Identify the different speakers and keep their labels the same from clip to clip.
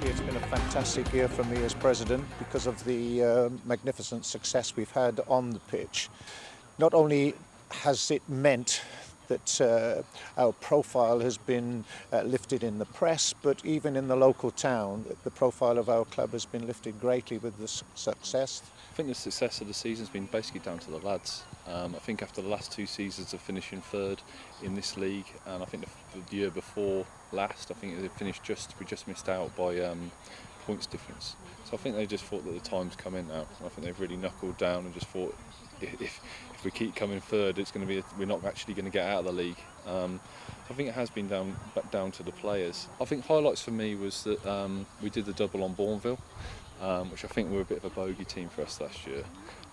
Speaker 1: It's been a fantastic year for me as president because of the magnificent success we've had on the pitch. Not only has it meant that our profile has been lifted in the press, but even in the local town, the profile of our club has been lifted greatly with the success.
Speaker 2: I think the success of the season has been basically down to the lads. I think after the last two seasons of finishing third in this league, and I think the year before last, I think we just missed out by points difference. So I think they just thought that the time's come in now. I think they've really knuckled down and just thought if we keep coming third, it's going to be we're not actually going to get out of the league. I think it has been down to the players. I think highlights for me was that we did the double on Bourneville, which I think were a bit of a bogey team for us last year.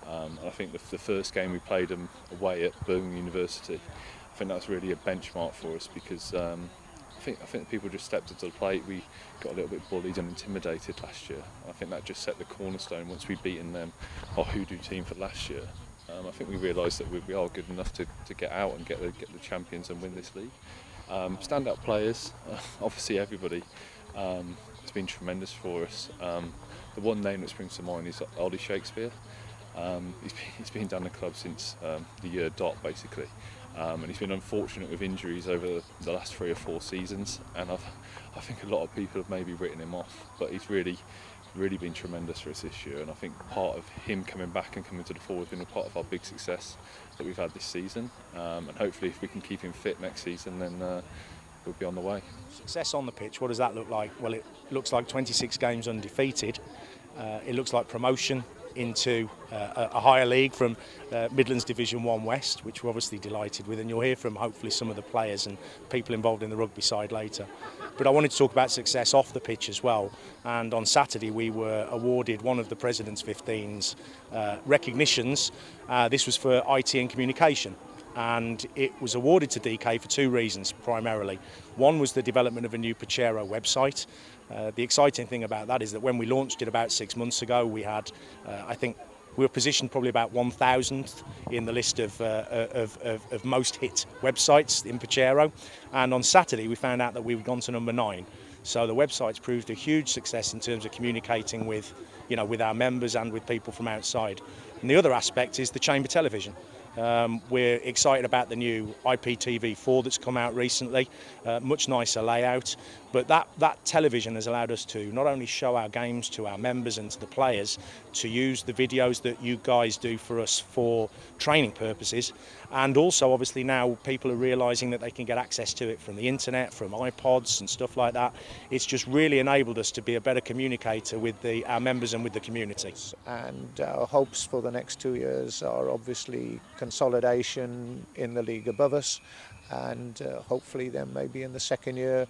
Speaker 2: And I think the first game we played them away at Birmingham University, I think that was really a benchmark for us because I think people just stepped up to the plate. We got a little bit bullied and intimidated last year. I think that just set the cornerstone once we'd beaten them, our hoodoo team for last year. I think we realised that we are good enough to get out and get the champions and win this league. Standout players, obviously everybody. It's been tremendous for us. The one name that springs to mind is Ollie Shakespeare. He's been down the club since the year dot basically, and he's been unfortunate with injuries over the last 3 or 4 seasons, and I think a lot of people have maybe written him off, but he's really been tremendous for us this year, and I think part of him coming back and coming to the fore has been a part of our big success that we've had this season, and hopefully if we can keep him fit next season, then we'll be on the way.
Speaker 3: Success on the pitch, what does that look like? Well, it looks like 26 games undefeated. It looks like promotion into a higher league from Midlands Division 1 West, which we're obviously delighted with, and you'll hear from hopefully some of the players and people involved in the rugby side later. But I wanted to talk about success off the pitch as well, and on Saturday we were awarded one of the President's 15's recognitions. This was for IT and communication, and it was awarded to DK for 2 reasons primarily. One was the development of a new Pachero website. The exciting thing about that is that when we launched it about 6 months ago, we had, I think, we were positioned probably about 1,000th in the list of most hit websites in Pachero. And on Saturday, we found out that we've gone to number 9. So the website's proved a huge success in terms of communicating with, with our members and with people from outside. And the other aspect is the chamber television. We're excited about the new IPTV4 that's come out recently, much nicer layout, but that television has allowed us to not only show our games to our members and to the players, to use the videos that you guys do for us for training purposes, and also obviously now people are realising that they can get access to it from the internet, from iPods and stuff like that. It's just really enabled us to be a better communicator with our members and with the community.
Speaker 1: And our hopes for the next 2 years are obviously consolidation in the league above us, and hopefully then maybe in the second year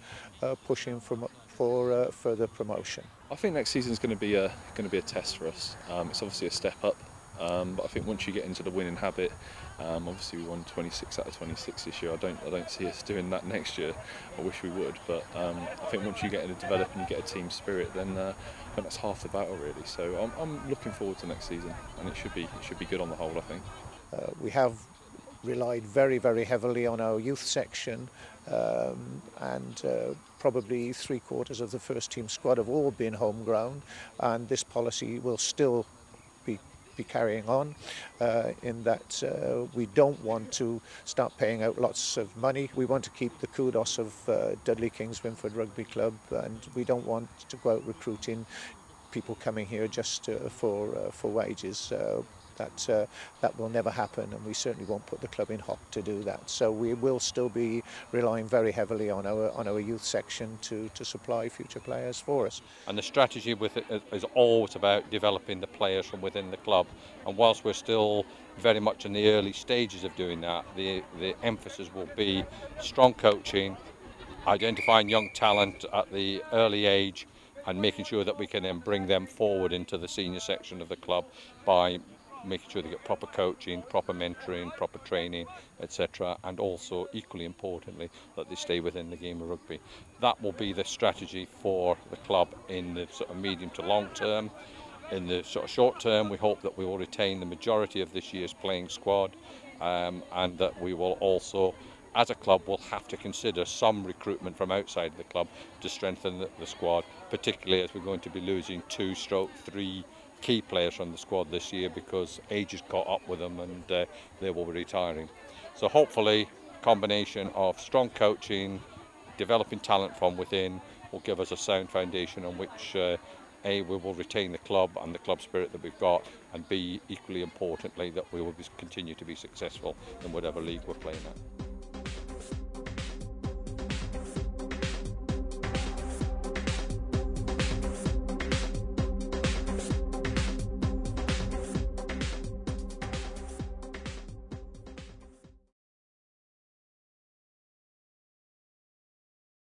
Speaker 1: pushing for further promotion.
Speaker 2: I think next season is going to be a test for us. It's obviously a step up, but I think once you get into the winning habit, obviously we won 26 out of 26 this year. I don't see us doing that next year. I wish we would, but I think once you get in to develop and you get a team spirit, then that's half the battle really. So I'm looking forward to next season, and it should be good on the whole, I think.
Speaker 1: We have relied very, very heavily on our youth section, and probably 3/4 of the first team squad have all been homegrown, and this policy will still be carrying on in that we don't want to start paying out lots of money. We want to keep the kudos of Dudley Kings Winford Rugby Club, and we don't want to go out recruiting people coming here just for wages. That will never happen, and we certainly won't put the club in hock to do that. So we will still be relying very heavily on our youth section to supply future players for us.
Speaker 4: And the strategy with it is always about developing the players from within the club. And whilst we're still very much in the early stages of doing that, the emphasis will be strong coaching, identifying young talent at the early age, and making sure that we can then bring them forward into the senior section of the club by making sure they get proper coaching, proper mentoring, proper training, etc. And also, equally importantly, that they stay within the game of rugby. That will be the strategy for the club in the sort of medium to long term. In the sort of short term, we hope that we will retain the majority of this year's playing squad, and that we will also, as a club, will have to consider some recruitment from outside the club to strengthen the squad, particularly as we're going to be losing 2/3 key players from the squad this year because age has caught up with them and they will be retiring. So hopefully a combination of strong coaching, developing talent from within will give us a sound foundation on which A, we will retain the club and the club spirit that we've got, and B, equally importantly, that we will continue to be successful in whatever league we're playing at.